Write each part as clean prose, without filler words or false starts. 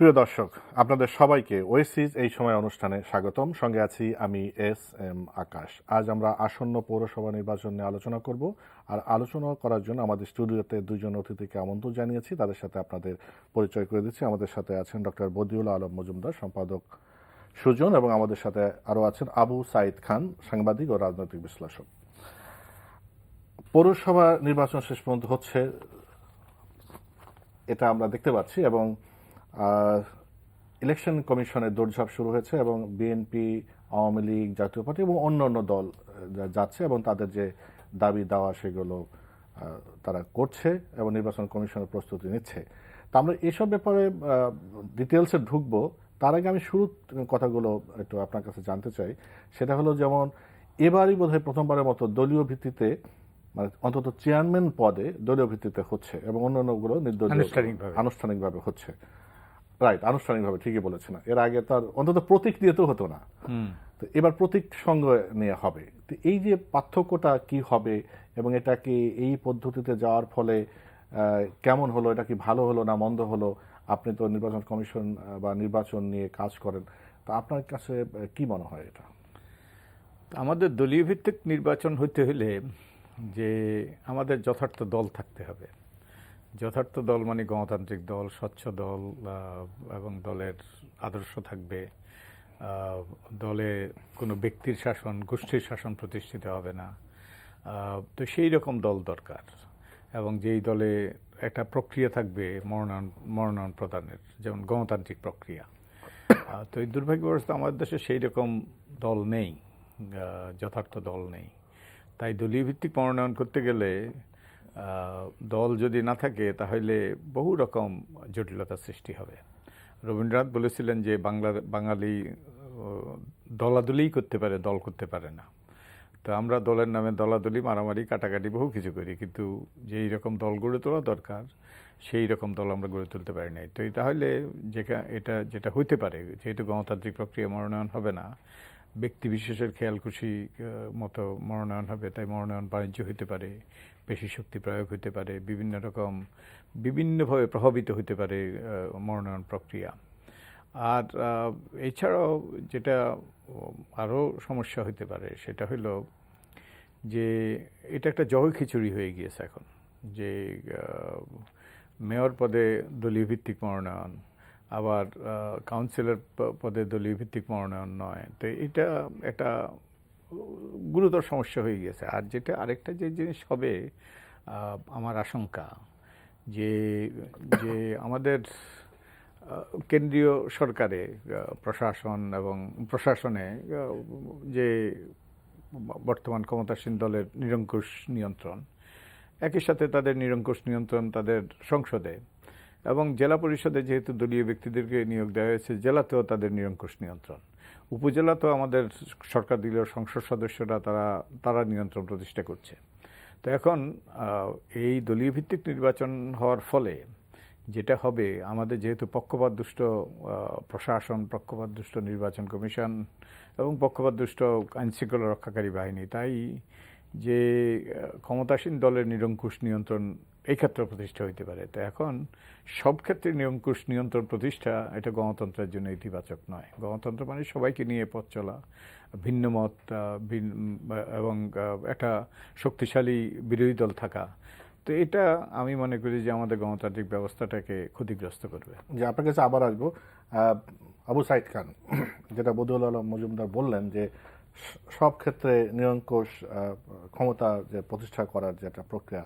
প্রিয় দর্শক, আপনাদের সবাইকে ওয়েসিস এই সময় অনুষ্ঠানে স্বাগতম। সঙ্গে আছি আমি এস আকাশ। আজ আমরা আসন্ন পৌরসভা নির্বাচন নিয়ে আলোচনা করব। আর আলোচনা করার জন্য আমাদের স্টুডিওতে দুজন অতিথিকে আমন্ত্রণ জানিয়েছি। তাদের সাথে আপনাদের পরিচয় করে দিচ্ছি। আমাদের সাথে আছেন ডক্টর বদিউল আলম মজুমদার, সম্পাদক সুজন, এবং আমাদের সাথে আরও আছেন আবু সাইদ খান, সাংবাদিক ও রাজনৈতিক বিশ্লেষক। পৌরসভা নির্বাচন শেষ পর্যন্ত হচ্ছে, এটা আমরা দেখতে পাচ্ছি, এবং ইলেকশন কমিশনের দৌড়ঝাঁপ শুরু হয়েছে এবং বিএনপি, আওয়ামী লীগ, জাতীয় পার্টি এবং অন্যান্য দল যাচ্ছে এবং তাদের যে দাবি দাওয়া সেগুলো তারা করছে এবং নির্বাচন কমিশনের প্রস্তুতি নিচ্ছে। তা আমরা এসব ব্যাপারে ডিটেলসে ঢুকবো। তার আগে আমি শুরু কথাগুলো একটু আপনার কাছে জানতে চাই। সেটা হলো, যেমন এবারই বোধহয় প্রথমবারের মতো দলীয় ভিত্তিতে, মানে অন্তত চেয়ারম্যান পদে দলীয় ভিত্তিতে হচ্ছে এবং অন্যান্যগুলো আনুষ্ঠানিকভাবে হচ্ছে। রাইট, আনুষ্ঠানিকভাবে, ঠিকই বলেছেন। এর আগে তার অন্তত প্রতীক দিয়ে তো হতো না, তো এবার প্রতীক সঙ্গে নিয়ে হবে। তো এই যে পার্থক্যটা কি হবে এবং এটা কি এই পদ্ধতিতে যাওয়ার ফলে কেমন হলো, এটা কি ভালো হলো না মন্দ হলো? আপনি তো নির্বাচন কমিশন বা নির্বাচন নিয়ে কাজ করেন, তো আপনার কাছে কি মনে হয় এটা? আমাদের দলীয় ভিত্তিক নির্বাচন হইতে হলে যে আমাদের যথার্থ দল থাকতে হবে। যথার্থ দল মানে গণতান্ত্রিক দল, স্বচ্ছ দল, এবং দলের আদর্শ থাকবে। দলে কোনো ব্যক্তির শাসন, গোষ্ঠীর শাসন প্রতিষ্ঠিত হবে না। তো সেই রকম দল দরকার, এবং যেই দলে একটা প্রক্রিয়া থাকবে মনোনয়ন প্রদানের, যেমন গণতান্ত্রিক প্রক্রিয়া। তো এই দুর্ভাগ্যবশত আমাদের দেশে সেই রকম দল নেই, যথার্থ দল নেই। তাই দলীয় ভিত্তিক মনোনয়ন করতে গেলে দল যদি না থাকে তাহলে বহু রকম জটিলতার সৃষ্টি হবে। রবীন্দ্রনাথ বলেছিলেন যে বাঙালি দলাদলিই করতে পারে, দল করতে পারে না। তো আমরা দলের নামে দলাদলি, মারামারি, কাটাকাটি বহু কিছু করি, কিন্তু যেই রকম দল গড়ে তোলা দরকার সেই রকম দল আমরা গড়ে তুলতে পারি নাই। তো তাহলে এটা যেটা হইতে পারে, যেহেতু গণতান্ত্রিক প্রক্রিয়া, মনোনয়ন হবে না, ব্যক্তি বিশেষের খেয়াল খুশি মতো মনোনয়ন হবে। তাই মনোনয়ন বাণিজ্য হতে পারে, পেশি শক্তি প্রয়োগ হতে পারে, বিভিন্নভাবে প্রভাবিত হতে পারে মনোনয়ন প্রক্রিয়া। আর এছাড়াও যেটা আরও সমস্যা হতে পারে সেটা হলো যে এটা একটা জয় খিচুড়ি হয়ে গিয়েছে এখন, যে মেয়র পদে দলীয় ভিত্তিক মনোনয়ন, আবার কাউন্সিলর পদে দলীয় ভিত্তিক মনোনয়ন নয়। তো এটা একটা গুরুতর সমস্যা হয়ে গেছে। আর যেটা আরেকটা যে জিনিস হবে, আমার আশঙ্কা যে আমাদের কেন্দ্রীয় সরকারে প্রশাসনে যে বর্তমান ক্ষমতাসীন দলের নিরঙ্কুশ নিয়ন্ত্রণ, একই সাথে তাদের নিরঙ্কুশ নিয়ন্ত্রণ তাদের সংসদে, এবং জেলা পরিষদে যেহেতু দলীয় ব্যক্তিদেরকে নিয়োগ দেওয়া হয়েছে, জেলাতেও তাদের নিরঙ্কুশ নিয়ন্ত্রণ। উপজেলা তো আমাদের সরকার দলীয় সংসদ সদস্যরা তারা নিয়ন্ত্রণ প্রতিষ্ঠা করছে। তো এখন এই দলীয় ভিত্তিক নির্বাচন হওয়ার ফলে যেটা হবে, আমাদের যেহেতু পক্ষপাতদুষ্ট প্রশাসন, পক্ষপাতদুষ্ট নির্বাচন কমিশন এবং পক্ষপাতদুষ্ট আইনশৃঙ্খলা রক্ষাকারী বাহিনী, তাই যে ক্ষমতাসীন দলের নিরঙ্কুশ নিয়ন্ত্রণ এই ক্ষেত্রে প্রতিষ্ঠা হইতে পারে। তো এখন সব ক্ষেত্রে নিরঙ্কুশ নিয়ন্ত্রণ প্রতিষ্ঠা, এটা গণতন্ত্রের জন্য ইতিবাচক নয়। গণতন্ত্র মানে সবাইকে নিয়ে পথ চলা, ভিন্ন মত এবং একটা শক্তিশালী বিরোধী দল থাকা। তো এটা আমি মনে করি যে আমাদের গণতান্ত্রিক ব্যবস্থাটাকে ক্ষতিগ্রস্ত করবে। যে আপনার কাছে আবার আসবো, আবু সাইদ খান, যেটা বদিউল আলম মজুমদার বললেন যে সব ক্ষেত্রে নিরঙ্কুশ ক্ষমতা যে প্রতিষ্ঠা করার যে একটা প্রক্রিয়া,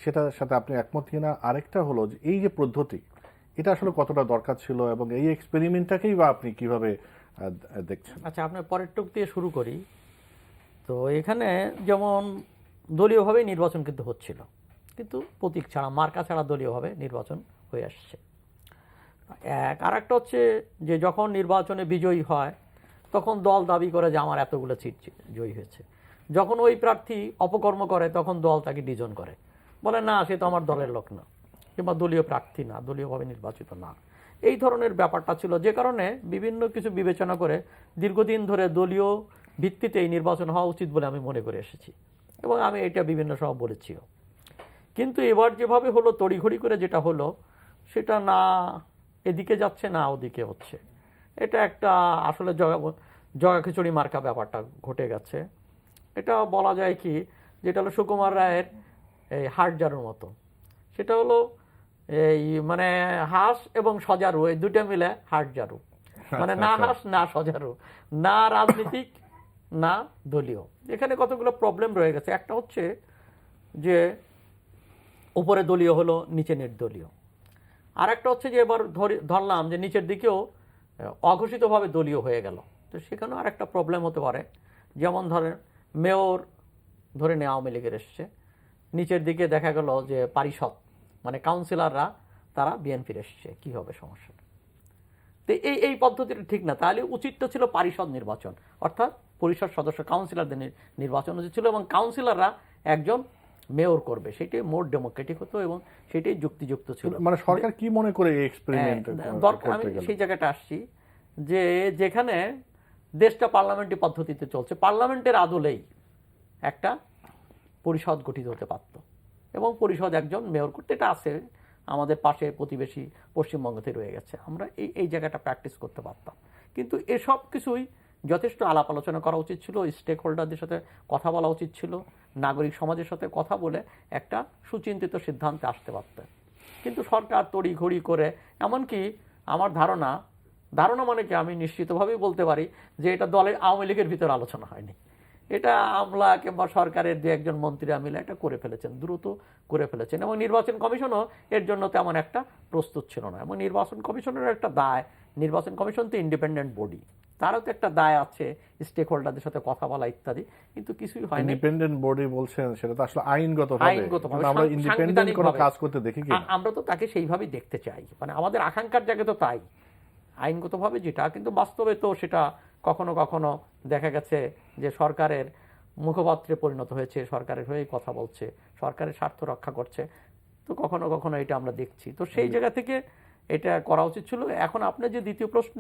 সেটার সাথে আপনি একমত কিনা? আরেকটা হলো যে এই যে পদ্ধতি, এটা আসলে কতটা দরকার ছিল এবং এই এক্সপেরিমেন্টটাকেই বা আপনি কিভাবে দেখছেন? আচ্ছা, আপনার পরের টুক দিয়ে শুরু করি। তো এখানে যেমন দলীয়ভাবেই নির্বাচন কিন্তু হচ্ছিল, কিন্তু প্রতীক ছাড়া, মার্কা ছাড়া দলীয়ভাবে নির্বাচন হয়ে আসছে। আর একটা হচ্ছে যে যখন নির্বাচনে বিজয়ী হয় তখন দল দাবি করে যে আমার এতগুলো সিট জয়ী হয়েছে। যখন ওই প্রার্থী অপকর্ম করে তখন দল তাকে ডিজন করে, বলে না সে তো আমার দলের লোক না, কিংবা দলীয় প্রার্থী না, দলীয়ভাবে নির্বাচিত না। এই ধরনের ব্যাপারটা ছিল, যে কারণে বিভিন্ন কিছু বিবেচনা করে দীর্ঘদিন ধরে দলীয় ভিত্তিতে এই নির্বাচন হওয়া উচিত বলে আমি মনে করে এসেছি, এবং আমি এটা বিভিন্ন সময় বলেছিও। কিন্তু এবার যেভাবে হলো, তড়িঘড়ি করে যেটা হলো, সেটা না এদিকে যাচ্ছে না ওদিকে হচ্ছে। এটা একটা আসলে জগা খিচুড়ি মার্কা ব্যাপারটা ঘটে গেছে। এটা বলা যায় কি, যেটা হলো সুকুমার রায়ের এই হাট জারুর মতো। সেটা হলো এই মানে হাঁস এবং সজারু, এই দুটো মিলে হাট জারু, মানে না হাঁস না সজারু, না রাজনীতিক না দলীয়। এখানে কতগুলো প্রবলেম রয়ে গেছে। একটা হচ্ছে যে উপরে দলীয় হলো, নিচে নির্দলীয়। আর একটা হচ্ছে যে এবার ধরলাম যে নিচের দিকেও অঘোষিতভাবে দলীয় হয়ে গেল, তো সেখানেও আর একটা প্রবলেম হতে পারে। যেমন ধরেন মেয়র ধরে নিয়ে আওয়ামী লীগের এসছে, নিচের দিকে দেখা গেল যে পারিষদ মানে কাউন্সিলররা তারা বিএনপির এসছে, কী হবে সমস্যাটা? তো এই পদ্ধতিটা ঠিক না। তাহলে উচিত তো ছিল পারিষদ নির্বাচন, অর্থাৎ পরিষদ সদস্য কাউন্সিলরদের নির্বাচন উচিত ছিল, এবং কাউন্সিলররা একজন মেয়র করবে, সেটাই মোর ডেমোক্রেটিক হতো এবং সেটাই যুক্তিযুক্ত ছিল। মানে সরকার কি মনে করে এই এক্সপেরিমেন্ট দরকার, আমি সেই জায়গাটা আসছি যে যেখানে দেশটা পার্লামেন্টারি পদ্ধতিতে চলছে, পার্লামেন্টের আদলেই একটা পরিষদ গঠিত হতে পারত এবং পরিষদ একজন মেয়র করতে। এটা আছে আমাদের পাশে প্রতিবেশী পশ্চিমবঙ্গতে রয়ে গেছে, আমরা এই জায়গাটা প্র্যাকটিস করতে পারতাম। কিন্তু এসব কিছুই যথেষ্ট আলাপ আলোচনা করা উচিত ছিল, স্টেক হোল্ডারদের সাথে কথা বলা উচিত ছিল, নাগরিক সমাজের সাথে কথা বলে একটা সুচিন্তিত সিদ্ধান্তে আসতে পারত। কিন্তু সরকার তড়িঘড়ি করে, এমনকি আমার ধারণা মানে কি আমি নিশ্চিতভাবেই বলতে পারি যে এটা দলের আওয়ামী লীগের ভিতরে আলোচনা হয়নি, এটা আমলা কিংবা সরকারের দু একজন মন্ত্রীরা মিলে এটা করে ফেলেছেন, দ্রুত করে ফেলেছেন। এবং নির্বাচন কমিশনও এর জন্য তেমন একটা প্রস্তুত ছিল না। এবং নির্বাচন কমিশনের একটা দায়, নির্বাচন কমিশন তো ইন্ডিপেন্ডেন্ট বডি, তারও তো একটা দায় আছে স্টেক হোল্ডারদের সাথে কথা বলা ইত্যাদি, কিন্তু কিছুই হয়নি। ইন্ডিপেন্ডেন্ট বডি বলছেন, সেটা তো আসলে আইনগতভাবে আমরা ইন্ডিপেন্ডেন্ট কোনো কাজ করতে দেখি কি? আমরা তো তাকে সেইভাবেই দেখতে চাই, মানে আমাদের আকাঙ্ক্ষার জায়গা তো তাই, আইনগতভাবে যেটা। কিন্তু বাস্তবে তো সেটা কখনো কখনো দেখা গেছে যে সরকারের মুখপাত্রে পরিণত হয়েছে, সরকারের হয়েই কথা বলছে, সরকারের স্বার্থ রক্ষা করছে, তো কখনো কখনো এটা আমরা দেখছি। তো সেই জায়গা থেকে এটা করা উচিত ছিল। এখন আপনার যে দ্বিতীয় প্রশ্ন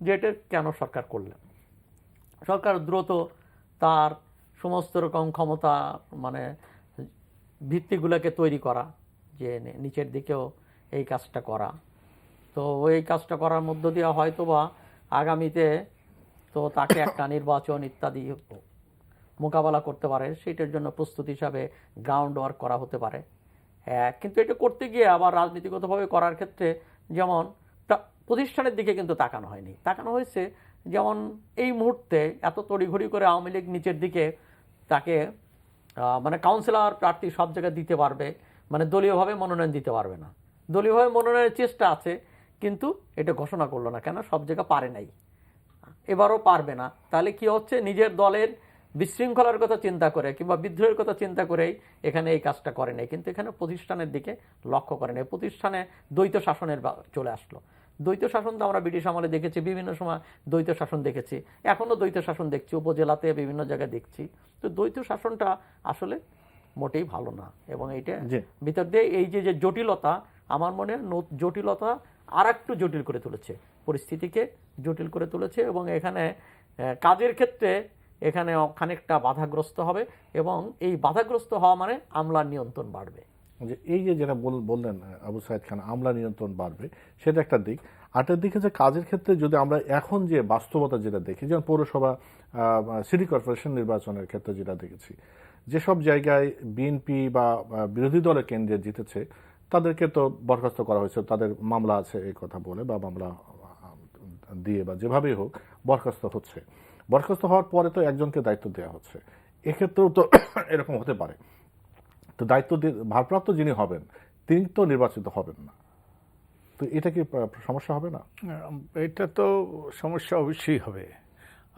যে এটা কেন সরকার করলেন, সরকার দ্রুত তার সমস্ত রকম ক্ষমতা মানে ভিত্তিগুলোকে তৈরি করা, যে নিচের দিকেও এই কাজটা করা, তো এই কাজটা করার মধ্য দিয়ে হয়তো বা আগামীতে তো তাকে একটা নির্বাচন ইত্যাদি মোকাবেলা করতে পারে, সেটার জন্য প্রস্তুতি হিসাবে গ্রাউন্ড ওয়ার্ক করা হতে পারে। কিন্তু এটা করতে গিয়ে আবার রাজনীতিগতভাবে করার ক্ষেত্রে যেমন প্রতিষ্ঠানের দিকে কিন্তু তাকানো হয়নি, তাকানো হয়েছে যেমন এই মুহূর্তে এত তড়িঘড়ি করে আওয়ামী লীগ নিচের দিকে তাকে মানে কাউন্সিলর প্রার্থী সব জায়গায় দিতে পারবে, মানে দলীয়ভাবে মনোনয়ন দিতে পারবে না। দলীয়ভাবে মনোনয়নের চেষ্টা আছে, কিন্তু এটা ঘোষণা করলো না, কেন? সব জায়গা পারে নাই, এবারও পারবে না। তাহলে কি হচ্ছে, নিজের দলের বিশৃঙ্খলার কথা চিন্তা করে কিংবা বিদ্রোহের কথা চিন্তা করেই এখানে এই কাজটা করে নাই, কিন্তু এখানে প্রতিষ্ঠানের দিকে লক্ষ্য করে নাই। প্রতিষ্ঠানে দ্বৈত শাসনের চলে আসলো। দ্বৈত শাসন তো আমরা ব্রিটিশ আমলে দেখেছি, বিভিন্ন সময় দ্বৈত শাসন দেখেছি, এখনও দ্বৈত শাসন দেখছি, উপজেলাতে বিভিন্ন জায়গায় দেখছি। তো দ্বৈত শাসনটা আসলে মোটেই ভালো না, এবং এইটা ভিতর দিয়ে এই যে জটিলতা, আমার মনে হয় জটিলতা আর একটু জটিল করে তুলেছে, পরিস্থিতিকে জটিল করে তুলেছে। এবং এখানে কাজের ক্ষেত্রে এখানে খানিকটা বাধাগ্রস্ত হবে, এবং এই বাধাগ্রস্ত হওয়া মানে আমলার নিয়ন্ত্রণ বাড়বে। যে এই যে যেটা বললেন আবু সাইদ খান, আমলা নিয়ন্ত্রণ বাড়বে, সেটা একটা দিক। আরেকটা দিকে যে কাজের ক্ষেত্রে যদি আমরা এখন যে বাস্তবতা যেটা দেখি, যেমন পৌরসভা, সিটি কর্পোরেশন নির্বাচনের ক্ষেত্রে যেটা দেখেছি, যেসব জায়গায় বিএনপি বা বিরোধী দলের কেন্দ্রে জিতেছে তাদেরকে তো বরখাস্ত করা হয়েছে, তাদের মামলা আছে এই কথা বলে বা মামলা দিয়ে বা যেভাবেই হোক বরখাস্ত হচ্ছে। বরখাস্ত হওয়ার পরে তো একজনকে দায়িত্ব দেওয়া হচ্ছে, এক্ষেত্রেও তো এরকম হতে পারে। তো দায়িত্ব ভারপ্রাপ্ত যিনি হবেন তিনি তো নির্বাচিত হবেন না, তো এটা কি সমস্যা হবে না? এটা তো সমস্যা অবশ্যই হবে।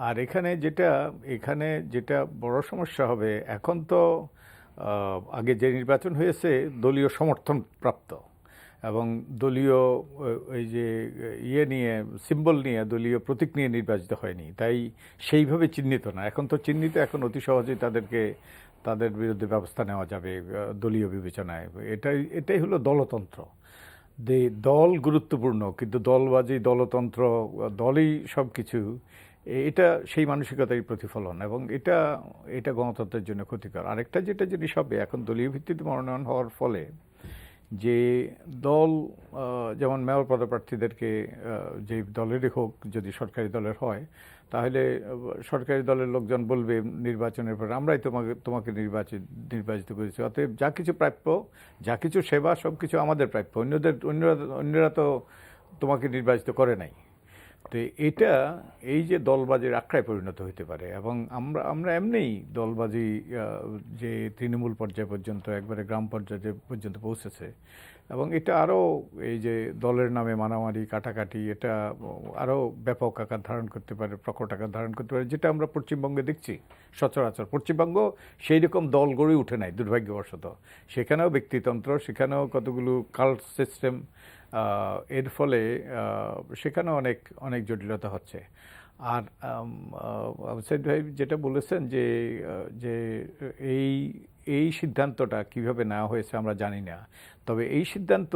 আর এখানে যেটা বড় সমস্যা হবে, এখন তো আগে যে নির্বাচন হয়েছে দলীয় সমর্থন প্রাপ্ত, এবং দলীয় এই যে নিয়ে সিম্বল নিয়ে, দলীয় প্রতীক নিয়ে নির্বাচিত হয়নি, তাই সেইভাবে চিহ্নিত না। এখন তো চিহ্নিত, এখন অতি সহজেই তাদের বিরুদ্ধে ব্যবস্থা নেওয়া যাবে দলীয় বিবেচনায়। এটাই হলো দলতন্ত্র। দল গুরুত্বপূর্ণ, কিন্তু দলবাজি, দলতন্ত্র, দলই সব কিছু, এটা সেই মানসিকতারই প্রতিফলন, এবং এটা গণতন্ত্রের জন্য ক্ষতিকর। আরেকটা যেটা জিনিস হবে, এখন দলীয় ভিত্তিতে মনোনয়ন হওয়ার ফলে যে দল যেমন মেয়র পদপ্রার্থীদেরকে যে দলেরই হোক, যদি সরকারি দলের হয়, তাহলে সরকারি দলের লোকজন বলবে নির্বাচনের পর আমরাই তোমাকে নির্বাচিত করেছি, অতএব যা কিছু প্রাপ্য, যা কিছু সেবা, সব কিছু আমাদের প্রাপ্য, অন্যরা তো তোমাকে নির্বাচিত করে নাই। তো এটা এই যে দলবাজির আখড়ায় পরিণত হতে পারে, এবং আমরা এমনিই দলবাজি যে তৃণমূল পর্যায় পর্যন্ত, একবারে গ্রাম পর্যায়ে পর্যন্ত পৌঁছেছে, এবং এটা আরও এই যে দলের নামে মারামারি কাটাকাটি, এটা আরও ব্যাপক আকার ধারণ করতে পারে, প্রকট আকার ধারণ করতে পারে, যেটা আমরা পশ্চিমবঙ্গে দেখছি সচরাচর। পশ্চিমবঙ্গ সেই রকম দল গড়ে উঠে নাই দুর্ভাগ্যবশত, সেখানেও ব্যক্তিতন্ত্র, সেখানেও কতগুলো কাল্ট সিস্টেম, এর ফলে সেখানে অনেক জটিলতা হচ্ছে। আর সাইদ ভাই যেটা বলেছেন যে যে এই সিদ্ধান্তটা কিভাবে নেওয়া হয়েছে আমরা জানি না, তবে এই সিদ্ধান্ত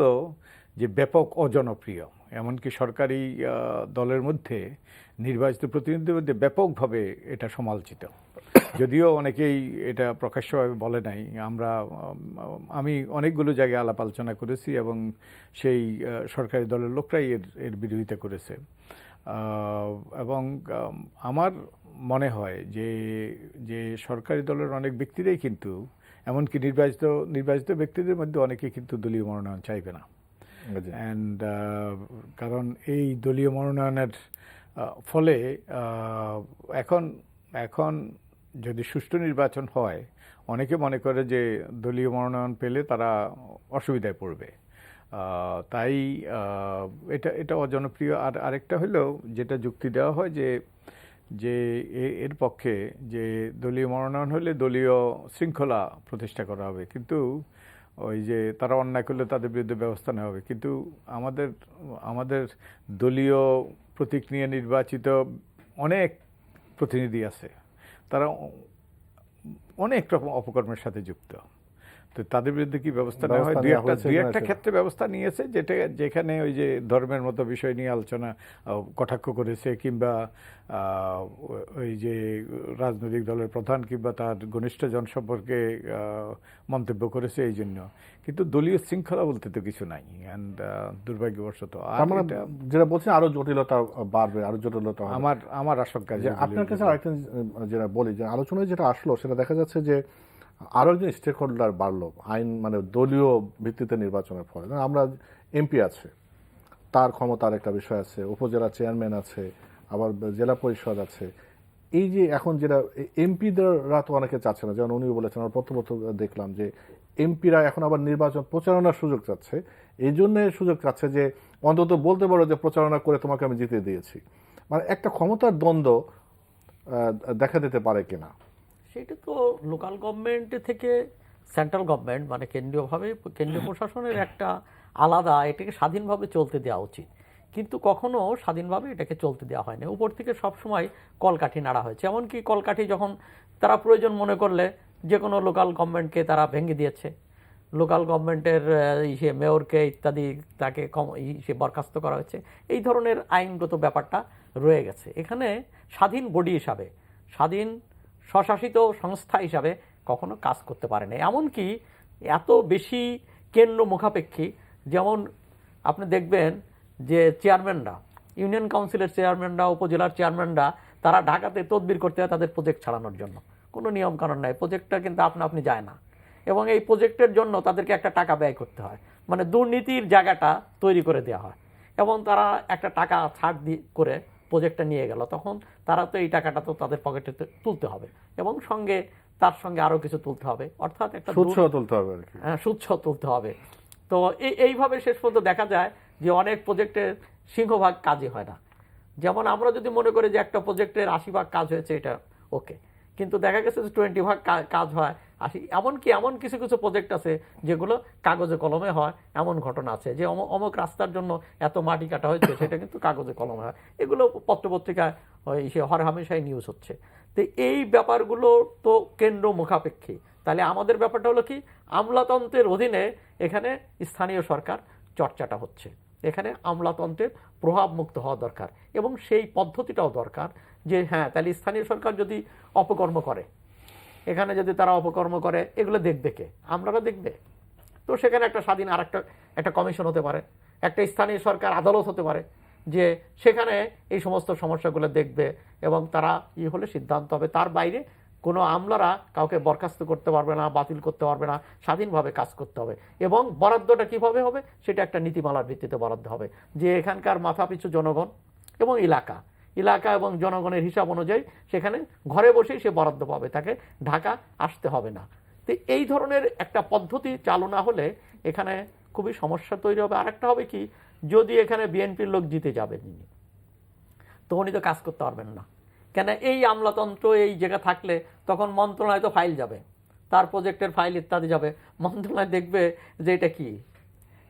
যে ব্যাপক অজনপ্রিয়, এমনকি সরকারি দলের মধ্যে নির্বাচিত প্রতিনিধিদের মধ্যে ব্যাপকভাবে এটা সমালোচিত, যদিও অনেকেই এটা প্রকাশ্যভাবে বলে নাই। আমি অনেকগুলো জায়গায় আলাপ আলোচনা করেছি, এবং সেই সরকারি দলের লোকরাই এর বিরোধিতা করেছে। এবং আমার মনে হয় যে সরকারি দলের অনেক ব্যক্তিরাই কিন্তু, এমনকি নির্বাচিত ব্যক্তিদের মধ্যে অনেকেই কিন্তু দলীয় মনোনয়ন চাইবে না। অ্যান্ড কারণ এই দলীয় মনোনয়নের ফলে এখন যদি সুষ্ঠু নির্বাচন হয়, অনেকে মনে করে যে দলীয় মনোনয়ন পেলে তারা অসুবিধায় পড়বে, তাই এটা অজনপ্রিয়। আর আরেকটা হলো যেটা যুক্তি দেওয়া হয় যে এর পক্ষে যে দলীয় মনোনয়ন হলে দলীয় শৃঙ্খলা প্রতিষ্ঠা করা হবে, কিন্তু ওই যে তারা অন্যায় করলে তাদের বিরুদ্ধে ব্যবস্থা নেওয়া হবে। কিন্তু আমাদের দলীয় প্রতীক নিয়ে নির্বাচিত অনেক প্রতিনিধি আছে, তারা অনেক রকম অপকর্মের সাথে যুক্ত, তো তাদের বিরুদ্ধে কি ব্যবস্থা নেওয়া হয়? দুই একটা ক্ষেত্রে ব্যবস্থা নিয়েছে, যেখানে ওই যে ধর্মের মতো বিষয় নিয়ে আলোচনা কটাক্ষ করেছে, কিংবা ওই যে রাজনৈতিক দলের প্রধান কিংবা তার ঘনিষ্ঠজন সম্পর্কে মন্তব্য করেছে এই জন্য। কিন্তু দলীয় শৃঙ্খলা বলতে তো কিছু নাই, অ্যান্ড দুর্ভাগ্যবশত যেটা বলছেন আরো জটিলতা বাড়বে, আরো জটিলতা। আমার আশঙ্কা যে আপনার কাছে আরেকটা যেটা বলি, যে আলোচনায় যেটা আসলো সেটা দেখা যাচ্ছে যে আরো একজন স্টেক হোল্ডার বাড়লো আইন, মানে দলীয় ভিত্তিতে নির্বাচনের ফলে। আমরা এমপি আছে, তার ক্ষমতার একটা বিষয় আছে, উপজেলা চেয়ারম্যান আছে, আবার জেলা পরিষদ আছে। এই যে এখন যেটা এমপিদেররা তো অনেকে চাচ্ছে না, যেমন উনিও বলেছেন, আমরা প্রথম দেখলাম যে এমপিরা এখন আবার নির্বাচন প্রচারণার সুযোগ চাচ্ছে, এই জন্য সুযোগ চাচ্ছে যে অন্তত বলতে পারো যে প্রচারণা করে তোমাকে আমি জিতে দিয়েছি। মানে একটা ক্ষমতার দ্বন্দ্ব দেখা দিতে পারে কিনা। সেটা তো লোকাল গভর্নমেন্ট থেকে সেন্ট্রাল গভর্নমেন্ট, মানে কেন্দ্রীয় প্রশাসনের একটা আলাদা, এটাকে স্বাধীনভাবে চলতে দেওয়া উচিত, কিন্তু কখনো স্বাধীনভাবে এটাকে চলতে দেওয়া হয়নি। উপর থেকে সবসময় কলকাঠি নাড়া হয়েছে। এমনকি কলকাঠি যখন তারা প্রয়োজন মনে করলে যে কোনো লোকাল গভর্নমেন্টকে তারা ভেঙে দিয়েছে, লোকাল গভর্নমেন্টের মেয়রকে ইত্যাদি তাকে বরখাস্ত করা হয়েছে। এই ধরনের আইনগত ব্যাপারটা রয়ে গেছে। এখানে স্বাধীন বডি হিসাবে, স্বাধীন স্বশাসিত সংস্থা হিসাবে কখনো কাজ করতে পারে না। এমনকি এত বেশি কেন্দ্র মুখাপেক্ষী, যেমন আপনি দেখবেন যে চেয়ারম্যানরা, ইউনিয়ন কাউন্সিলের চেয়ারম্যানরা, উপজেলার চেয়ারম্যানরা, তারা ঢাকাতে তদবির করতে হয় তাদের প্রজেক্ট চালানোর জন্য। কোনো নিয়ম কানুন নাই, প্রজেক্টটা কিন্তু আপনি যায় না, এবং এই প্রজেক্টের জন্য তাদেরকে একটা টাকা ব্যয় করতে হয়, মানে দুর্নীতির জায়গাটা তৈরি করে দেওয়া হয়। এবং তারা একটা টাকা ছাড় করে প্রজেক্টটা নিয়ে গেল, তখন তারা তো এই টাকাটা তো তাদের পকেটে তুলতে হবে, এবং তার সঙ্গে আরও কিছু তুলতে হবে, অর্থাৎ একটা সুদসহ তুলতে হবে। হ্যাঁ, সুদসহ তুলতে হবে। তো এইভাবে শেষ পর্যন্ত দেখা যায় যে অনেক প্রজেক্টের সিংহভাগ কাজই হয় না। যেমন আমরা যদি মনে করি যে একটা প্রজেক্টের 80% কাজ হয়েছে, এটা ওকে, কিন্তু দেখা গেছে যে 20% কাজ হয় 80। এমন কিছু প্রজেক্ট আছে যেগুলো কাগজে কলমে হয়, এমন ঘটনা আছে যে অমুক রাস্তার জন্য এত মাটি কাটা হয়েছে, সেটা কিন্তু কাগজে কলমে হয়। এগুলো পত্রপত্রিকায় হরহামেশাই নিউজ হচ্ছে। তো এই ব্যাপারগুলো তো কেন্দ্র মুখাপেক্ষী। তাহলে আমাদের ব্যাপারটা হলো কি, আমলাতন্ত্রের অধীনে এখানে স্থানীয় সরকার চর্চাটা হচ্ছে। এখানে আমলাতন্ত্রের প্রভাব মুক্ত হওয়া দরকার, এবং সেই পদ্ধতিটাও দরকার যে হ্যাঁ, তাহলে স্থানীয় সরকার যদি অপকর্ম করে, এখানে যদি তারা অপকর্ম করে, এগুলো দেখবে কে? আমলারা দেখবে? তো সেখানে একটা স্বাধীন আর একটা কমিশন হতে পারে, একটা স্থানীয় সরকার আদালত হতে পারে, যে সেখানে এই সমস্ত সমস্যাগুলো দেখবে এবং তারা হলে সিদ্ধান্ত হবে। তার বাইরে কোনো আমলারা কাউকে বরখাস্ত করতে পারবে না, বাতিল করতে পারবে না, স্বাধীনভাবে কাজ করতে হবে। এবং বরাদ্দটা কিভাবে হবে সেটা একটা নীতিমালার ভিত্তিতে বরাদ্দ হবে, যে এখানকার মাথাপিছু জনগণ এবং এলাকা এবং জনগণের হিসাব অনুযায়ী সেখানে ঘরে বসেই সে বরাদ্দ পাবে, তাকে ঢাকা আসতে হবে না। তো এই ধরনের একটা পদ্ধতি চালু না হলে এখানে খুবই সমস্যা তৈরি হবে। আরেকটা হবে কি, যদি এখানে বিএনপির লোক জিতে যাবেন তো উনি তো কাজ করতে পারবেন না, কেন এই আমলাতন্ত্র এই জায়গা থাকলে তখন মন্ত্রণালয় তো ফাইল যাবে, তার প্রজেক্টের ফাইল ইত্যাদি যাবে, মন্ত্রণালয় দেখবে যে এটা কি,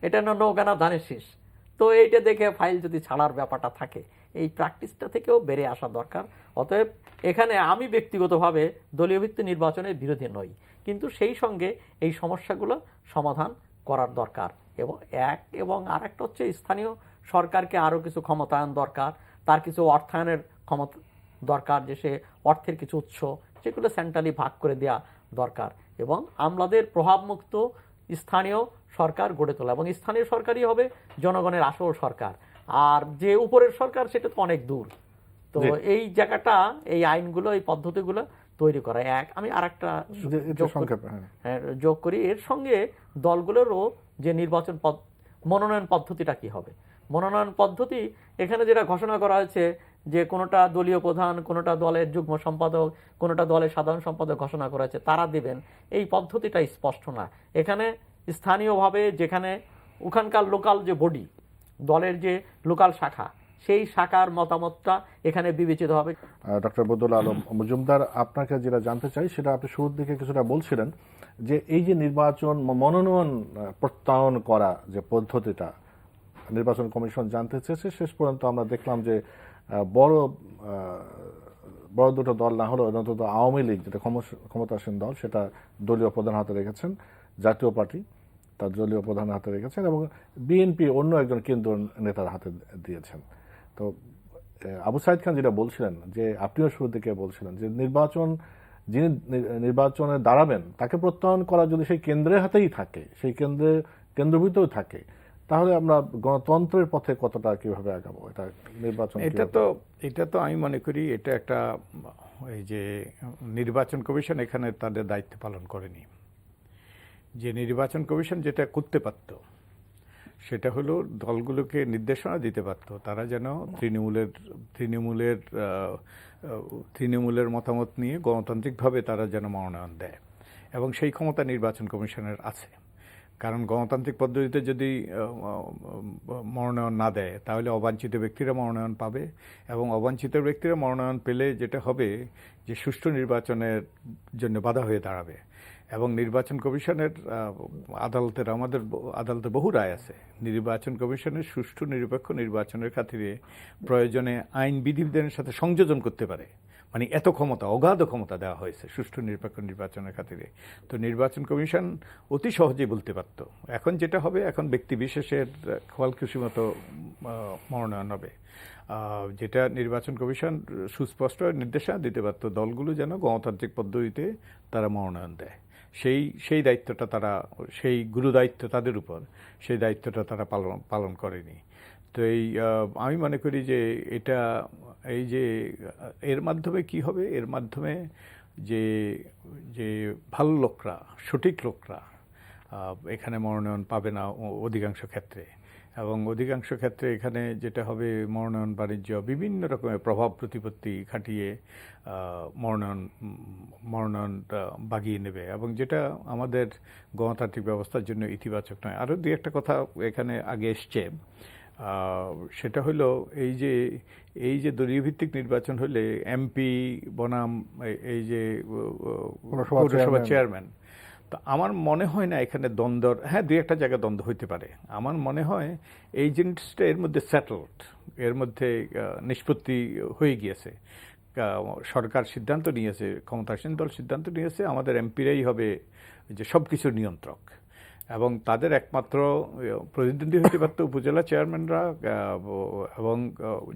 এটা নৌকানা ধানের শীষ। তো এইটা দেখে ফাইল যদি ছাড়ার ব্যাপারটা থাকে, এই প্র্যাকটিসটা থেকেও বেড়ে আসা দরকার। অতএব এখানে আমি ব্যক্তিগতভাবে দলীয় ভিত্তিক নির্বাচনের বিরোধী নই, কিন্তু সেই সঙ্গে এই সমস্যাগুলো সমাধান করার দরকার। এবং আরেকটা হচ্ছে স্থানীয় সরকারকে আরও কিছু ক্ষমতায়ন দরকার, তার কিছু অর্থায়নের ক্ষমতা দরকার, যে সে অর্থের কিছু উৎস সেগুলো সেন্ট্রালি ভাগ করে দেওয়া দরকার, এবং আমলাদের প্রভাবমুক্ত স্থানীয় সরকার গড়ে তোলা, এবং স্থানীয় সরকারই হবে জনগণের আসল সরকার। আর যে উপরের সরকার সেটা তো অনেক দূর। তো এই জায়গাটা, এই আইনগুলো, এই পদ্ধতিগুলো তৈরি করা। আমি আরেকটা যোগ করি, এর সঙ্গে দলগুলোরও যে নির্বাচন মনোনয়ন পদ্ধতিটা কি হবে। মনোনয়ন পদ্ধতি এখানে যেটা ঘোষণা করা হয়েছে, যে কোনোটা দলীয় প্রধান, কোনোটা দলের যুগ্ম সম্পাদক, কোনোটা দলের সাধারণ সম্পাদক ঘোষণা করা হয়েছে, তারা দেবেন, এই পদ্ধতিটা স্পষ্ট না। এখানে স্থানীয়ভাবে যেখানে ওখানকার লোকাল যে বডি, দলের যে লোকাল শাখা, সেই শাখার মতামতটা এখানে বিবেচিত হবে। ডক্টর বদরুল আলম মজুমদার, আপনাকে যেটা জানতে চাই সেটা আপনি শুরুর দিকে কিছুটা বলছিলেন, যে এই যে নির্বাচন মনোনয়ন প্রত্যয়ন করা যে পদ্ধতিটা নির্বাচন কমিশন জানতে চেয়েছে, শেষ পর্যন্ত আমরা দেখলাম যে বড় দুটো দল না হলেও অন্তত আওয়ামী লীগ, যেটা ক্ষমতাসীন দল, সেটা দলীয় প্রধান হাতে রেখেছেন, জাতীয় পার্টি তার দলীয় প্রধান হাতে রেখেছেন, এবং বিএনপি অন্য একজন কেন্দ্রীয় নেতার হাতে দিয়েছেন। তো আবু সাইদ খান যেটা বলছিলেন, যে আপনিও শুরু থেকে বলছিলেন যে যিনি নির্বাচনে দাঁড়াবেন তাকে প্রত্যয়ন করা যদি সেই কেন্দ্রের হাতেই থাকে, সেই কেন্দ্রভূতও থাকে, তাহলে আমরা গণতন্ত্রের পথে কতটা কিভাবে আগাবো? এটা নির্বাচন, এটা তো আমি মনে করি এটা একটা, এই যে নির্বাচন কমিশন এখানে তাদের দায়িত্ব পালন করেনি। যে নির্বাচন কমিশন যেটা করতে পারত সেটা হলো দলগুলোকে নির্দেশনা দিতে পারত, তারা যেন তৃণমূলের মতামত নিয়ে গণতান্ত্রিকভাবে তারা যেন মনোনয়ন দেয়, এবং সেই ক্ষমতা নির্বাচন কমিশনের আছে। কারণ গণতান্ত্রিক পদ্ধতিতে যদি মনোনয়ন না দেয় তাহলে অবাঞ্ছিত ব্যক্তিরা মনোনয়ন পাবে, এবং অবাঞ্ছিত ব্যক্তিরা মনোনয়ন পেলে যেটা হবে যে সুষ্ঠু নির্বাচনের জন্য বাধা হয়ে দাঁড়াবে। এবং নির্বাচন কমিশনের আমাদের আদালতে বহু রায় আছে, নির্বাচন কমিশনের সুষ্ঠু নিরপেক্ষ নির্বাচনের খাতিরে প্রয়োজনে আইন বিধিবিধানের সাথে সংযোজন করতে পারে। মানে এত ক্ষমতা, অগাধ ক্ষমতা দেওয়া হয়েছে সুষ্ঠু নিরপেক্ষ নির্বাচনের খাতিরে। তো নির্বাচন কমিশন অতি সহজেই বলতে পারত। এখন যেটা হবে, এখন ব্যক্তি বিশেষের খোয়ালখুশি মতো মনোনয়ন হবে, যেটা নির্বাচন কমিশন সুস্পষ্ট নির্দেশনা দিতে পারত দলগুলো যেন গণতান্ত্রিক পদ্ধতিতে তারা মনোনয়ন দেয়। সেই দায়িত্বটা তারা, সেই গুরু দায়িত্ব তাদের উপর, সেই দায়িত্বটা তারা পালন করেনি। তো আমি মনে করি যে এটা, এই যে এর মাধ্যমে কি হবে, এর মাধ্যমে যে ভালো লোকরা, সঠিক লোকরা এখানে মনোনয়ন পাবে না অধিকাংশ ক্ষেত্রে, এবং অধিকাংশ ক্ষেত্রে এখানে যেটা হবে, মনোনয়ন বাণিজ্য বিভিন্ন রকমের প্রভাব প্রতিপত্তি খাটিয়ে মনোনয়নটা বাগিয়ে নেবে, এবং যেটা আমাদের গণতান্ত্রিক ব্যবস্থার জন্য ইতিবাচক নয়। আরও দুই একটা কথা এখানে আগে এসছে, সেটা হলো এই যে দলীয় ভিত্তিক নির্বাচন হলে এমপি বনাম এই যে পৌরসভা চেয়ারম্যান, তো আমার মনে হয় না এখানে দ্বন্দ্ব, হ্যাঁ দুই একটা জায়গায় দ্বন্দ্ব হইতে পারে। আমার মনে হয় এই জিনিসটা এর মধ্যে সেটেলড, এর মধ্যে নিষ্পত্তি হয়ে গিয়েছে। সরকার সিদ্ধান্ত নিয়েছে, ক্ষমতাসীন দল সিদ্ধান্ত নিয়েছে আমাদের এমপিরাই হবে যে সব কিছুর নিয়ন্ত্রক। এবং তাদের একমাত্র প্রতিদ্বন্দ্বী হতে পারত উপজেলা চেয়ারম্যানরা এবং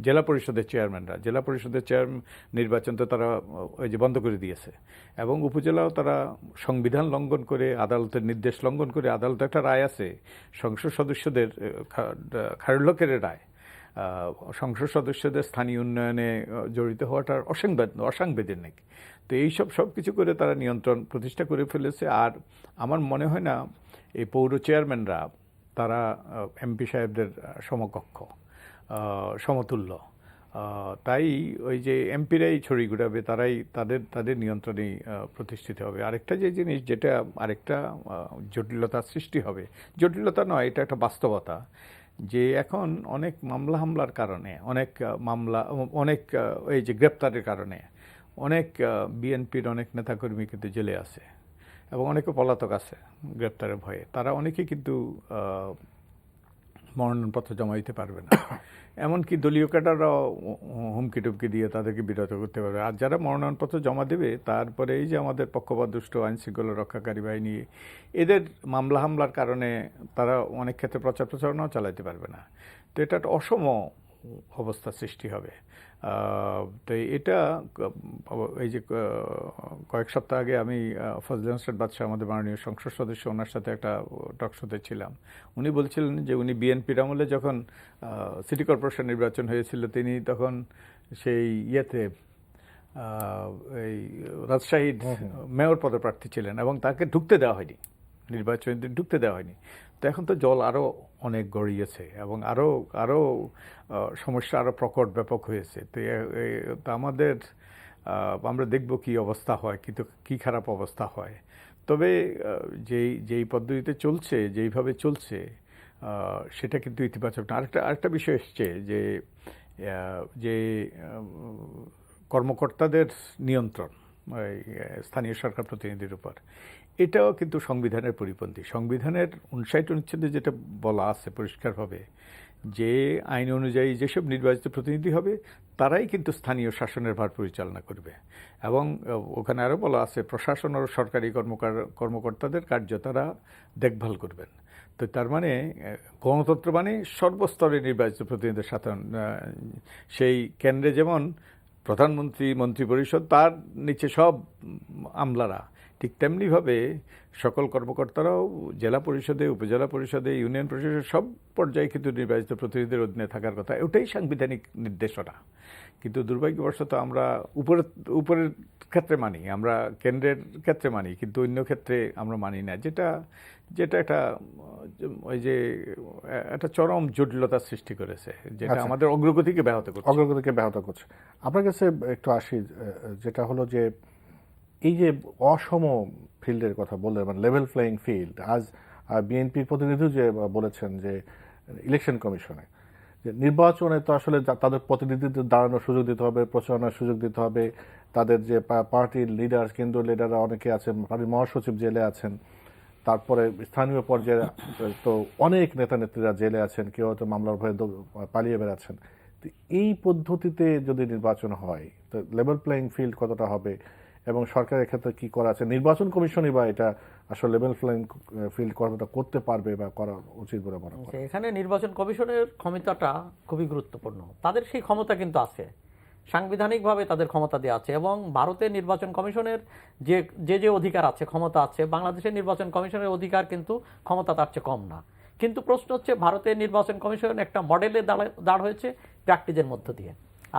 জেলা পরিষদের চেয়ারম্যানরা। জেলা পরিষদের নির্বাচন তো তারা ওই যে বন্ধ করে দিয়েছে, এবং উপজেলাও তারা সংবিধান লঙ্ঘন করে, আদালতের নির্দেশ লঙ্ঘন করে, আদালতে একটা রায় আছে সংসদ সদস্যদের খারুলকের রায়, সংসদ সদস্যদের স্থানীয় উন্নয়নে জড়িত হওয়াটার অসাংবিধানিক। তো এইসব সব কিছু করে তারা নিয়ন্ত্রণ প্রতিষ্ঠা করে ফেলেছে। আর আমার মনে হয় না এই পৌর চেয়ারম্যানরা তারা এমপি সাহেবদের সমকক্ষ, সমতুল্য। তাই ওই যে এমপিরাই ছড়ি ঘুরাবে, তারাই তাদের নিয়ন্ত্রণেই প্রতিষ্ঠিত হবে। আরেকটা যে জিনিস, যেটা আরেকটা জটিলতার সৃষ্টি হবে, জটিলতা নয়, এটা একটা বাস্তবতা, যে এখন অনেক মামলা হামলার কারণে, অনেক এই যে গ্রেপ্তারের কারণে অনেক বিএনপির অনেক নেতাকর্মী কিন্তু জেলে আছে, এবং অনেকে পলাতক আছে গ্রেপ্তারের ভয়ে। তারা অনেকেই কিন্তু মনোনয়নপত্র জমা দিতে পারবে না। এমনকি দলীয় ক্যাডাররাও হুমকি টুমকি দিয়ে তাদেরকে বিরত করতে পারবে। আর যারা মনোনয়নপত্র জমা দেবে, তারপরে এই যে আমাদের পক্ষপাতদুষ্ট আইনশৃঙ্খলা রক্ষাকারী বাহিনী, এদের মামলা হামলার কারণে তারা অনেক ক্ষেত্রে প্রচার প্রচারণাও চালাতে পারবে না। তো এটা একটা অসম অবস্থা সৃষ্টি হবে। তো এটা এই যে কয়েক সপ্তাহ আগে আমি ফজলে হোসেন বাদশাহ, আমাদের মাননীয় সংসদ সদস্য, ওনার সাথে একটা টক শোতে ছিলাম। উনি বলছিলেন যে উনি বিএনপির আমলে যখন সিটি কর্পোরেশন নির্বাচন হয়েছিল, তিনি তখন সেই ইয়েতে এই রাজশাহীর মেয়র পদপ্রার্থী ছিলেন, এবং তাকে ঢুকতে দেওয়া হয়নি, নির্বাচনে ঢুকতে দেওয়া হয়নি। তো এখন তো জল আরও অনেক গড়িয়েছে, এবং আরও সমস্যা আরও প্রকট ব্যাপক হয়েছে। তো আমাদের আমরা দেখব কি অবস্থা হয়, কিন্তু কি খারাপ অবস্থা হয়। তবে যেই পদ্ধতিতে চলছে, যেইভাবে চলছে, সেটা কিন্তু ইতিবাচক না। আরেকটা বিষয় এসছে যে কর্মকর্তাদের নিয়ন্ত্রণ স্থানীয় সরকার প্রতিনিধির উপর, এটাও কিন্তু সংবিধানের পরিপন্থী। সংবিধানের 59 অনুচ্ছেদে যেটা বলা আছে পরিষ্কারভাবে, যে আইন অনুযায়ী যেসব নির্বাচিত প্রতিনিধি হবে তারাই কিন্তু স্থানীয় শাসনের ভার পরিচালনা করবে। এবং ওখানে আরও বলা আছে, প্রশাসন ও সরকারি কর্মকর্তাদের কার্য তারা দেখভাল করবেন। তো তার মানে গণতন্ত্র মানে সর্বস্তরে নির্বাচিত প্রতিনিধিদের সাথে, সেই কেন্দ্রে যেমন প্রধানমন্ত্রী, মন্ত্রিপরিষদ, তার নিচে সব আমলারা, ঠিক তেমনিভাবে সকল কর্মকর্তারাও জেলা পরিষদে, উপজেলা পরিষদে, ইউনিয়ন পরিষদে সব পর্যায়ে কিন্তু নির্বাচিত প্রতিনিধিদের অধীনে থাকার কথা। ওটাই সাংবিধানিক নির্দেশনা। কিন্তু দুর্ভাগ্যবশত আমরা উপরের ক্ষেত্রে মানি, আমরা কেন্দ্রের ক্ষেত্রে মানি, কিন্তু অন্য ক্ষেত্রে আমরা মানি না, যেটা একটা ওই যে একটা চরম জটিলতার সৃষ্টি করেছে, যেটা আমাদের অগ্রগতিকে ব্যাহত করছে। আপনার কাছে একটু আসি, যেটা হলো যে এই যে অসম ফিল্ডের কথা বললেন, মানে লেভেল প্লেয়িং ফিল্ড, আজ বিএনপির প্রতিনিধি যে বলেছেন যে ইলেকশন কমিশনে যে নির্বাচনে তো আসলে তাদের প্রতিনিধিদের দাঁড়ানোর সুযোগ দিতে হবে, প্রচারণার সুযোগ দিতে হবে, তাদের যে পার্টির লিডার, কেন্দ্রীয় লিডাররা অনেকে আছেন, পার্টির মহাসচিব জেলে আছেন, তারপরে স্থানীয় পর্যায়ে তো অনেক নেতা নেত্রীরা জেলে আছেন, কেউ হয়তো মামলার ভয়ে পালিয়ে বেড়াচ্ছেন। তো এই পদ্ধতিতে যদি নির্বাচন হয়, তো লেভেল প্লেয়িং ফিল্ড কতটা হবে, এবং সরকারের ক্ষেত্রে কি করা আছে, নির্বাচন কমিশনই বা এটা আসলে লেভেল প্লেয়িং ফিল্ড কতটা করতে পারবে বা করা উচিত বলে মনে করেন? এখানে নির্বাচন কমিশনের ক্ষমতাটা খুবই গুরুত্বপূর্ণ। তাদের সেই ক্ষমতা কিন্তু আছে, সাংবিধানিকভাবে তাদের ক্ষমতা দেওয়া আছে, এবং ভারতের নির্বাচন কমিশনের যে অধিকার আছে, ক্ষমতা আছে, বাংলাদেশের নির্বাচন কমিশনের অধিকার কিন্তু ক্ষমতা তার চেয়ে কম না। কিন্তু প্রশ্ন হচ্ছে, ভারতের নির্বাচন কমিশন একটা মডেলে দাঁড় হয়েছে প্র্যাকটিসের মধ্য দিয়ে,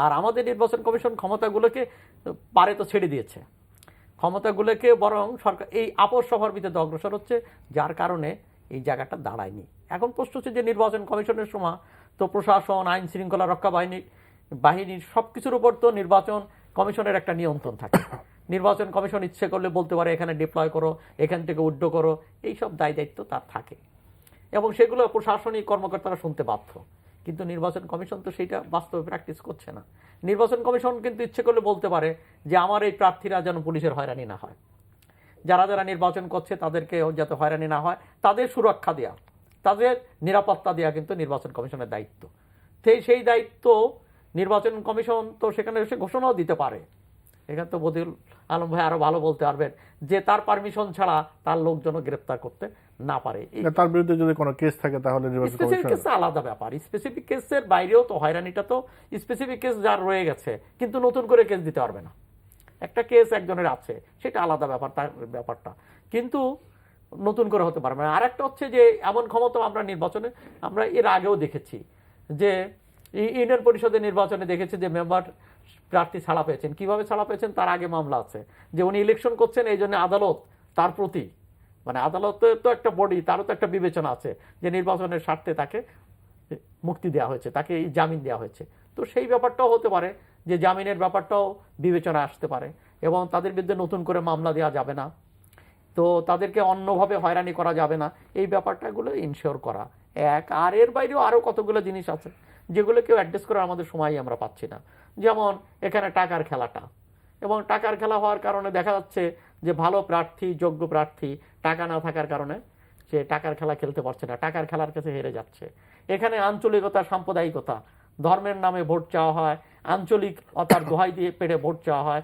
আর আমাদের নির্বাচন কমিশন ক্ষমতাগুলোকে পারে তো ছেড়ে দিয়েছে, ক্ষমতাগুলোকে বরং সরকার এই আপোষ সভার ভিতরে অগ্রসর হচ্ছে, যার কারণে এই জায়গাটা দাঁড়ায়নি। এখন প্রশ্ন হচ্ছে যে নির্বাচন কমিশনের সময় তো প্রশাসন, আইন শৃঙ্খলা রক্ষা বাহিনীর সব কিছুর উপর তো নির্বাচন কমিশনের একটা নিয়ন্ত্রণ থাকে। নির্বাচন কমিশন ইচ্ছে করলে বলতে পারে এখানে ডিপ্লয় করো, এখান থেকে উইথড্র করো, এইসব দায়িত্ব তার থাকে, এবং সেগুলো প্রশাসনিক কর্মকর্তারা শুনতে বাধ্য। কিন্তু নির্বাচন কমিশন তো সেইটা বাস্তবে প্র্যাকটিস করছে না। নির্বাচন কমিশন কিন্তু ইচ্ছে করলে বলতে পারে যে আমার এই প্রার্থীরা যেন পুলিশের হয়রানি না হয়, যারা যারা নির্বাচন করছে তাদেরকে যাতে হয়রানি না হয়, তাদের সুরক্ষা দেওয়া, তাদের নিরাপত্তা দেওয়া কিন্তু নির্বাচন কমিশনের দায়িত্ব। সেই দায়িত্ব নির্বাচন কমিশন তো সেখানে এসে ঘোষণাও দিতে পারে। এখানে তো বদিউল আলম ভাই আরও ভালো বলতে পারবেন যে তার পারমিশন ছাড়া তার লোকজনও গ্রেপ্তার করতে না পারে। তার বিরুদ্ধে যদি কোনো কেস থাকে তাহলে নির্বাচন স্পেসিফিক কমিশন কেস আলাদা ব্যাপার, স্পেসিফিক কেসের বাইরেও তো হয়রানিটা তো স্পেসিফিক কেস যার রয়ে গেছে কিন্তু নতুন করে কেস দিতে পারবে না। একটা কেস একজনের আছে সেটা আলাদা ব্যাপার, তার ব্যাপারটা কিন্তু নতুন করে হতে পারবে না। আর একটা হচ্ছে যে এমন ক্ষমতা আমরা নির্বাচনে আমরা এর আগেও দেখেছি যে ইউনিয়ন পরিষদের নির্বাচনে দেখেছি যে মেম্বার প্রার্থী ছাড়া পেয়েছেন। কিভাবে ছাড়া পেয়েছেন তার আগে মামলা আছে যে উনি ইলেকশন করছেন, এই জন্য আদালত তার প্রতি, মানে আদালতের তো একটা বডি, তারও তো একটা বিবেচনা আছে যে নির্বাচনের স্বার্থে তাকে মুক্তি দেওয়া হয়েছে, তাকে জামিন দেওয়া হয়েছে। তো সেই ব্যাপারটাও হতে পারে যে জামিনের ব্যাপারটাও বিবেচনা আসতে পারে এবং তাদের বিরুদ্ধে নতুন করে মামলা দেওয়া যাবে না, তো তাদেরকে অন্যভাবে হয়রানি করা যাবে না, এই ব্যাপারটাগুলো ইনশিওর করা এক। আর এর বাইরেও আরও কতগুলো জিনিস আছে যেগুলো কেউ অ্যাড্রেস করার আমাদের সময় আমরা পাচ্ছি না। যেমন এখানে টাকার খেলাটা, এবং টাকার খেলা হওয়ার কারণে দেখা যাচ্ছে যে ভালো প্রার্থী, যোগ্য প্রার্থী টাকা না থাকার কারণে সে টাকার খেলা খেলতে পারছে না, টাকার খেলার কাছে হেরে যাচ্ছে। এখানে আঞ্চলিকতা, সাম্প্রদায়িকতা, ধর্মের নামে ভোট চাওয়া হয়, আঞ্চলিকতার দোহাই দিয়ে পেড়ে ভোট চাওয়া হয়,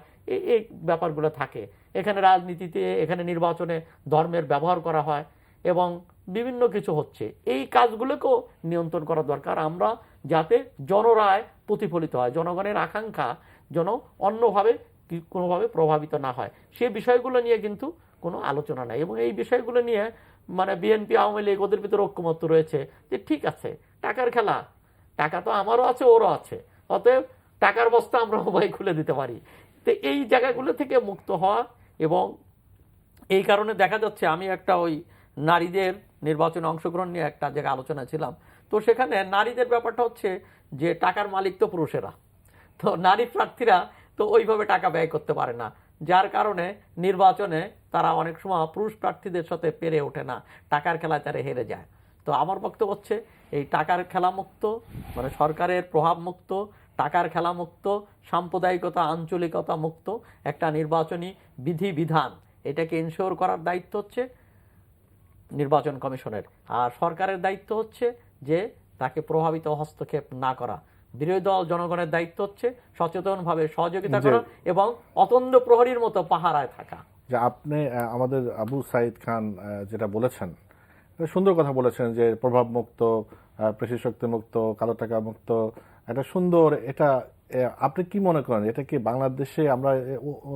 এই ব্যাপারগুলো থাকে। এখানে রাজনীতিতে, এখানে নির্বাচনে ধর্মের ব্যবহার করা হয় এবং বিভিন্ন কিছু হচ্ছে। এই কাজগুলোকেও নিয়ন্ত্রণ করা দরকার আমরা, যাতে জনরায় প্রতিফলিত হয়, জনগণের আকাঙ্ক্ষা যেন অন্যভাবে কোনোভাবে প্রভাবিত না হয়, সে বিষয়গুলো নিয়ে কিন্তু কোনো আলোচনা নাই। এবং এই বিষয়গুলো নিয়ে মানে বিএনপি, আওয়ামী লীগ ওদের ভিতরে ঐক্যমত্য রয়েছে যে ঠিক আছে, টাকার খেলা, টাকা তো আমারও আছে ওরও আছে, অতএব টাকার বস্তা আমরা উভয় খুলে দিতে পারি। তো এই জায়গাগুলো থেকে মুক্ত হওয়া। এবং এই কারণে দেখা যাচ্ছে, আমি একটা ওই নারীদের নির্বাচনে অংশগ্রহণ নিয়ে একটা জায়গায় আলোচনা ছিলাম, তো সেখানে নারীদের ব্যাপারটা হচ্ছে যে টাকার মালিক তো পুরুষেরা, তো নারী প্রার্থীরা তো ওইভাবে টাকা ব্যয় করতে পারে না, যার কারণে নির্বাচনে তারা অনেক সময় পুরুষ প্রার্থীদের সাথে পেরে ওঠে না, টাকার খেলায় তারা হেরে যায়। তো আমার বক্তব্য হচ্ছে এই টাকার খেলা মুক্ত, মানে সরকারের প্রভাব মুক্ত, টাকার খেলা মুক্ত, সাম্প্রদায়িকতা, আঞ্চলিকতা মুক্ত একটা নির্বাচনী বিধিবিধান, এটাকে ইনশিওর করার দায়িত্ব হচ্ছে নির্বাচন কমিশনের। আর সরকারের দায়িত্ব হচ্ছে যে তাকে প্রভাবিত হস্তক্ষেপ না করা। বিরোধী দল জনগণের দায়িত্ব হচ্ছে সচেতনভাবে সহযোগিতা করা এবং অতন্দ্র প্রহরীর মতো পাহারায় থাকা। যে আপনি আমাদের আবু সাইদ খান যেটা বলেছেন, সুন্দর কথা বলেছেন যে প্রভাব মুক্ত, পেশি শক্তি মুক্ত, কালো টাকা মুক্ত, এটা সুন্দর। এটা আপনি কি মনে করেন, এটা কি বাংলাদেশে আমরা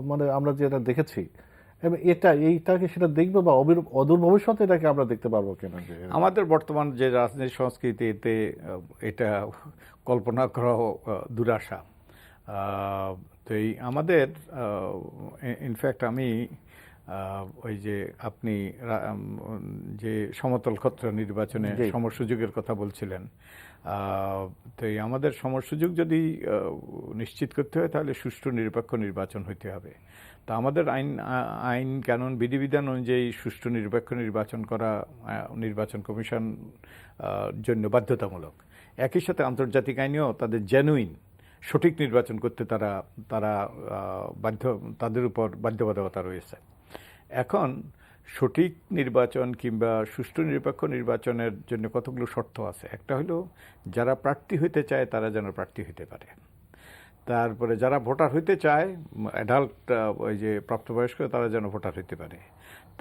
মানে আমরা যেটা দেখেছি এইটাকে সেটা দেখবো বা অদূর ভবিষ্যতে এটাকে আমরা দেখতে পারবো কিনা? আমাদের বর্তমান যে রাজনৈতিক সংস্কৃতিতে এটা কল্পনা করা দুরাশা। তো এই আমাদের ইনফ্যাক্ট আমি ওই যে আপনি যে সমতল ক্ষেত্র নির্বাচনে সমরসুযোগের কথা বলছিলেন, তো এই আমাদের সমরসুযোগ যদি নিশ্চিত করতে হয় তাহলে সুষ্ঠু নিরপেক্ষ নির্বাচন হইতে হবে। তা আমাদের আইন কানুন বিধিবিধান অনুযায়ী সুষ্ঠু নিরপেক্ষ নির্বাচন করা নির্বাচন কমিশন জন্য বাধ্যতামূলক। একই সাথে আন্তর্জাতিক আইনেও তাদের জেনুইন সঠিক নির্বাচন করতে তারা তাদের উপর বাধ্যবাধকতা রয়েছে। এখন সঠিক নির্বাচন কিংবা সুষ্ঠু নিরপেক্ষ নির্বাচনের জন্য কতগুলো শর্ত আছে। একটা হলো যারা প্রার্থী হইতে চায় তারা যেন প্রার্থী হইতে পারে, তারপরে যারা ভোটার হইতে চায় অ্যাডাল্ট ওই যে প্রাপ্তবয়স্ক তারা যেন ভোটার হইতে পারে,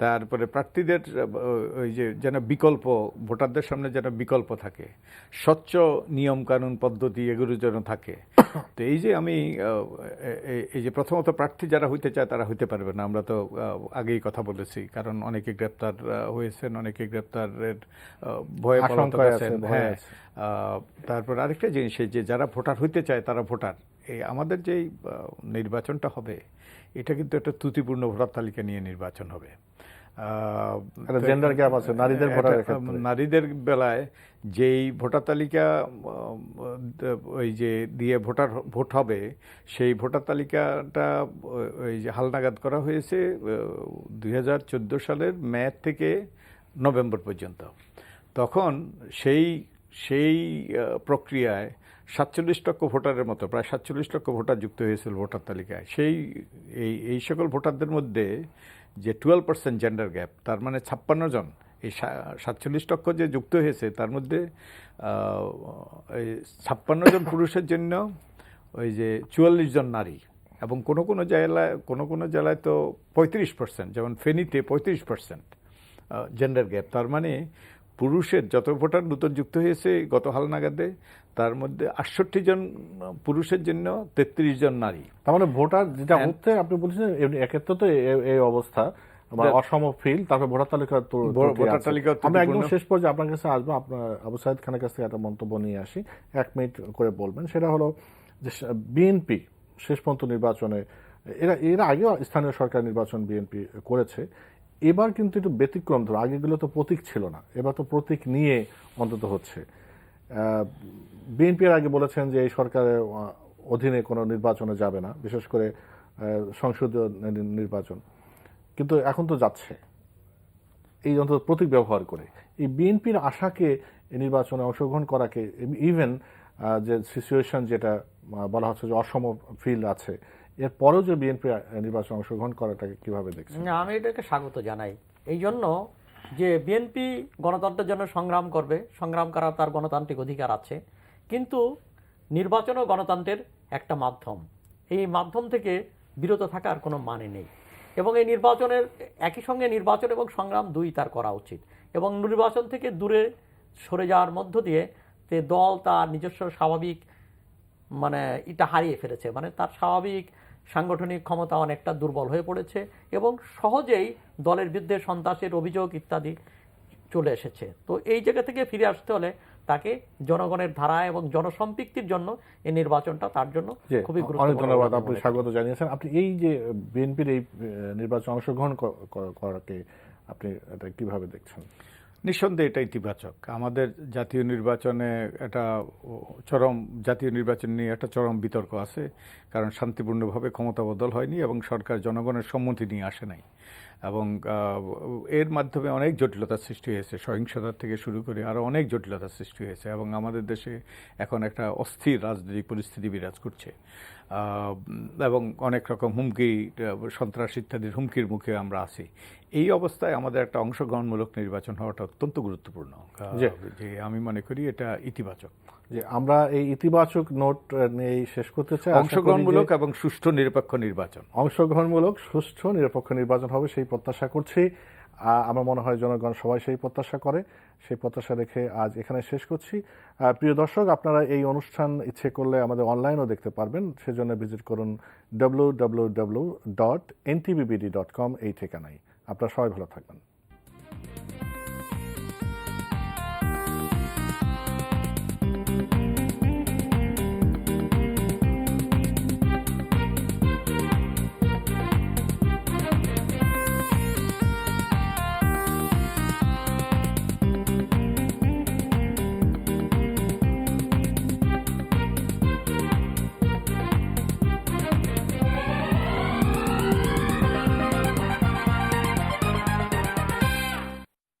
তারপরে প্রার্থীদের ওই যে যেন বিকল্প, ভোটারদের সামনে যেন বিকল্প থাকে, স্বচ্ছ নিয়ম কানুন পদ্ধতি এগুলো যেন থাকে। তো এই যে আমি এই যে প্রথমত প্রার্থী যারা হইতে চায় তারা হইতে পারবে না, আমরা তো আগেই কথা বলেছি, কারণ অনেকে গ্রেপ্তার হয়েছেন, অনেকে গ্রেপ্তারের ভয়ে পলাতক আছেন। হ্যাঁ, তারপর আরেকটা জিনিস যে যারা ভোটার হইতে চায় তারা ভোটার। এই আমাদের যেই নির্বাচনটা হবে এটা কিন্তু একটা ত্রুটিপূর্ণ ভোটার তালিকা নিয়ে নির্বাচন হবে। জেন্ডার গ্যাপ আছে নারীদের ভোটারের ক্ষেত্রে। নারীদের বেলায় যেই ভোটার তালিকা ওই যে দিয়ে ভোট হবে সেই ভোটার তালিকাটা ওই যে হালনাগাদ করা হয়েছে 2014 সালের মে থেকে নভেম্বর পর্যন্ত। তখন সেই প্রক্রিয়ায় 47 লক্ষ ভোটারের মতো, প্রায় 47 লক্ষ ভোটার যুক্ত হয়েছিল ভোটার তালিকায়। এই সকল ভোটারদের মধ্যে যে 12% জেন্ডার গ্যাপ, তার মানে 56 জন, এই 47 লক্ষ যে যুক্ত হয়েছে তার মধ্যে 56 জন পুরুষের জন্য ওই যে 44 জন নারী, এবং কোনো কোনো জেলায় তো 35%, যেমন ফেনীতে 35%। Gender gap. তার মানে পুরুষের যত ভোটার নতুন যুক্ত হয়েছে গত হালনাগাদে, তার মধ্যে 68 জন পুরুষের জন্য 33 জন নারী। তার মানে ভোটার যেটা হচ্ছে আপনি বলছেন এক্ষেত্রে তো এই অবস্থা, অসম ফিল, তারপর ভোটার তালিকা ভোটার তালিকা আমরা একদম শেষ পর্যায়ে আপনার কাছে আসবো। আপনার আবু সাইদ খানের কাছ থেকে একটা মন্তব্য নিয়ে আসি, 1 মিনিট করে বলবেন। সেটা হলো যে বিএনপি শেষ পর্যন্ত নির্বাচনে, এরা আগেও স্থানীয় সরকার নির্বাচন বিএনপি করেছে, এবার কিন্তু একটু ব্যতিক্রম। ধরো আগেগুলো তো প্রতীক ছিল না, এবার তো প্রতীক নিয়ে অন্তত হচ্ছে। বিএনপি এর আগে বলেছেন যে এই সরকারের অধীনে কোনো নির্বাচনে যাবে না, বিশেষ করে সংসদীয় নির্বাচন, কিন্তু এখন তো যাচ্ছে এই অন্তত প্রতীক ব্যবহার করে। এই বিএনপির আশাকে এই নির্বাচনে অংশগ্রহণ করাকে, ইভেন যে সিচুয়েশন যেটা বলা হচ্ছে যে অসম ফিল আছে, এরপরেও যে বিএনপি নির্বাচনে অংশগ্রহণ করাটাকে কিভাবে দেখছেন? আমি এটাকে স্বাগত জানাই, এই জন্য যে বিএনপি গণতন্ত্রের জন্য সংগ্রাম করবে, সংগ্রাম করার তার গণতান্ত্রিক অধিকার আছে, কিন্তু নির্বাচনও গণতন্ত্রের একটা মাধ্যম। এই মাধ্যম থেকে বিরত থাকার কোনো মানে নেই, এবং এই নির্বাচনের একই সঙ্গে নির্বাচন এবং সংগ্রাম দুই তার করা উচিত, এবং নির্বাচন থেকে দূরে সরে যাওয়ার মধ্য দিয়ে তে দল তার নিজস্ব স্বাভাবিক এটা হারিয়ে ফেলেছে, তার স্বাভাবিক সাংগঠনিক ক্ষমতা অনেকটা দুর্বল হয়ে পড়েছে, এবং সহজেই দলের বিরুদ্ধে সন্ত্রাসের অভিযোগ ইত্যাদি চলে এসেছে। তো এই জায়গা থেকে ফিরে আসতে হলে তাকে জনগণের ধারা এবং জনসম্পৃক্তির জন্য এই নির্বাচনটা তার জন্য খুবই গুরুত্বপূর্ণ। অনেক ধন্যবাদ, আপনি স্বাগত জানিয়েছেন। আপনি এই যে বিএনপির এই নির্বাচন অংশগ্রহণ করাকে আপনি এটা কিভাবে দেখছেন? নিঃসন্দেহে এটা ইতিবাচক। আমাদের জাতীয় নির্বাচনে জাতীয় নির্বাচন নিয়ে একটা চরম বিতর্ক আছে, কারণ শান্তিপূর্ণভাবে ক্ষমতা বদল হয়নি এবং সরকার জনগণের সম্মতি নিয়ে আসে নাই, এবং এর মাধ্যমে অনেক জটিলতার সৃষ্টি হয়েছে, সহিংসতার থেকে শুরু করে আরও অনেক জটিলতার সৃষ্টি হয়েছে, এবং আমাদের দেশে এখন একটা অস্থির রাজনৈতিক পরিস্থিতি বিরাজ করছে, এবং অনেক রকম হুমকি, সন্ত্রাস ইত্যাদির হুমকির মুখে আমরা আছি। এই অবস্থায় আমাদের একটা অংশগ্রহণমূলক নির্বাচন হওয়াটা অত্যন্ত গুরুত্বপূর্ণ, যে আমি মনে করি এটা ইতিবাচক। যে আমরা এই ইতিবাচক নোট নিয়ে শেষ করতে চাই। অংশগ্রহণমূলক এবং সুষ্ঠু নিরপেক্ষ নির্বাচন, অংশগ্রহণমূলক সুষ্ঠু নিরপেক্ষ নির্বাচন হবে সেই প্রত্যাশা করছি। আমার মনে হয় জনগণ সবাই সেই প্রত্যাশা করে, সেই প্রত্যাশা রেখে আজ এখানে শেষ করছি। প্রিয় দর্শক, আপনারা এই অনুষ্ঠান ইচ্ছে করলে আমাদের অনলাইনেও দেখতে পারবেন, সেজন্য ভিজিট করুন www.ntbbd.com এই ঠিকানায়। আপনারা সবাই ভালো থাকবেন।